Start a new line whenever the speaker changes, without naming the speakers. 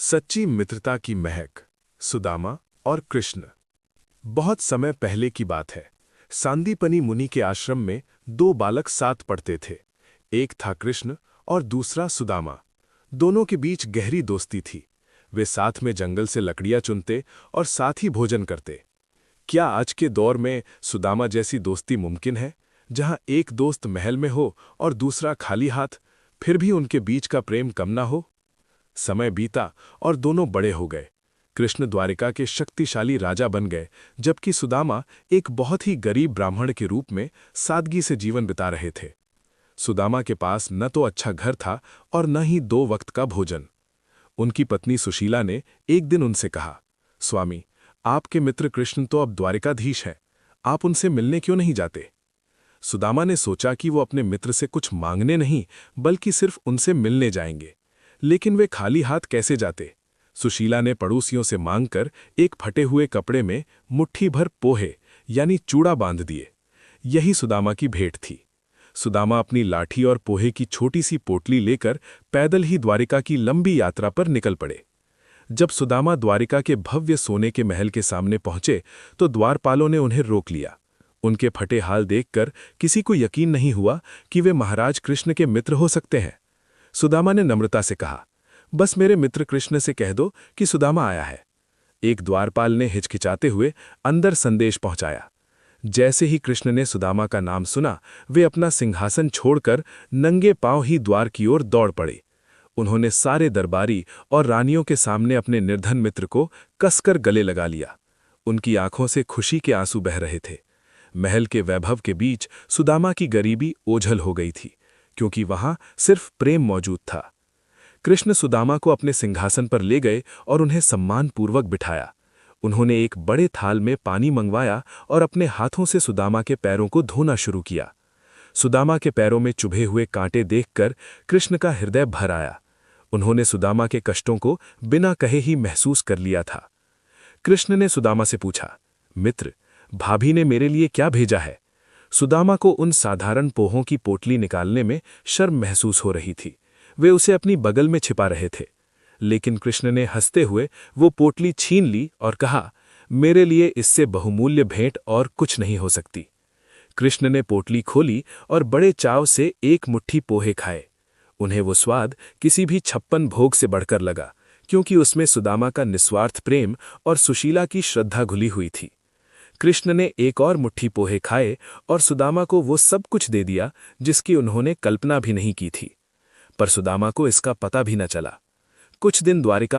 सच्ची मित्रता की महक। सुदामा और कृष्ण। बहुत समय पहले की बात है। सांदीपनी मुनि के आश्रम में दो बालक साथ पढ़ते थे। एक था कृष्ण और दूसरा सुदामा। दोनों के बीच गहरी दोस्ती थी। वे साथ में जंगल से लकड़ियां चुनते और साथ ही भोजन करते। क्या आज के दौर में सुदामा जैसी दोस्ती मुमकिन है, जहां एक दोस्त महल में हो और दूसरा खाली हाथ, फिर भी उनके बीच का प्रेम कम ना हो? समय बीता और दोनों बड़े हो गए। कृष्ण द्वारिका के शक्तिशाली राजा बन गए, जबकि सुदामा एक बहुत ही गरीब ब्राह्मण के रूप में सादगी से जीवन बिता रहे थे। सुदामा के पास न तो अच्छा घर था और न ही दो वक्त का भोजन। उनकी पत्नी सुशीला ने एक दिन उनसे कहा, स्वामी, आपके मित्र कृष्ण तो अब द्वारिकाधीश हैं, आप उनसे मिलने क्यों नहीं जाते? सुदामा ने सोचा कि वो अपने मित्र से कुछ मांगने नहीं, बल्कि सिर्फ उनसे मिलने जाएंगे। लेकिन वे खाली हाथ कैसे जाते? सुशीला ने पड़ोसियों से मांगकर एक फटे हुए कपड़े में मुट्ठी भर पोहे यानी चूड़ा बांध दिए। यही सुदामा की भेंट थी। सुदामा अपनी लाठी और पोहे की छोटी सी पोटली लेकर पैदल ही द्वारिका की लंबी यात्रा पर निकल पड़े। जब सुदामा द्वारिका के भव्य सोने के महल के सामने पहुंचे तो द्वारपालों ने उन्हें रोक लिया। उनके फटे हाल देखकर किसी को यकीन नहीं हुआ कि वे महाराज कृष्ण के मित्र हो सकते हैं। सुदामा ने नम्रता से कहा, बस मेरे मित्र कृष्ण से कह दो कि सुदामा आया है। एक द्वारपाल ने हिचकिचाते हुए अंदर संदेश पहुंचाया। जैसे ही कृष्ण ने सुदामा का नाम सुना, वे अपना सिंहासन छोड़कर नंगे पांव ही द्वार की ओर दौड़ पड़े। उन्होंने सारे दरबारी और रानियों के सामने अपने निर्धन मित्र को कसकर गले लगा लिया। उनकी आंखों से खुशी के आंसू बह रहे थे। महल के वैभव के बीच सुदामा की गरीबी ओझल हो गई थी, क्योंकि वहां सिर्फ प्रेम मौजूद था। कृष्ण सुदामा को अपने सिंहासन पर ले गए और उन्हें सम्मानपूर्वक बिठाया। उन्होंने एक बड़े थाल में पानी मंगवाया और अपने हाथों से सुदामा के पैरों को धोना शुरू किया। सुदामा के पैरों में चुभे हुए कांटे देखकर कृष्ण का हृदय भर आया। उन्होंने सुदामा के कष्टों को बिना कहे ही महसूस कर लिया था। कृष्ण ने सुदामा से पूछा, मित्र, भाभी ने मेरे लिए क्या भेजा है? सुदामा को उन साधारण पोहों की पोटली निकालने में शर्म महसूस हो रही थी। वे उसे अपनी बगल में छिपा रहे थे। लेकिन कृष्ण ने हंसते हुए वो पोटली छीन ली और कहा, मेरे लिए इससे बहुमूल्य भेंट और कुछ नहीं हो सकती। कृष्ण ने पोटली खोली और बड़े चाव से एक मुट्ठी पोहे खाए। उन्हें वो स्वाद किसी भी 56 भोग से बढ़कर लगा, क्योंकि उसमें सुदामा का निस्वार्थ प्रेम और सुशीला की श्रद्धा घुली हुई थी। कृष्ण ने एक और मुट्ठी पोहे खाए और सुदामा को वो सब कुछ दे दिया जिसकी उन्होंने कल्पना भी नहीं की थी। पर सुदामा को इसका पता भी न चला। कुछ दिन द्वारिका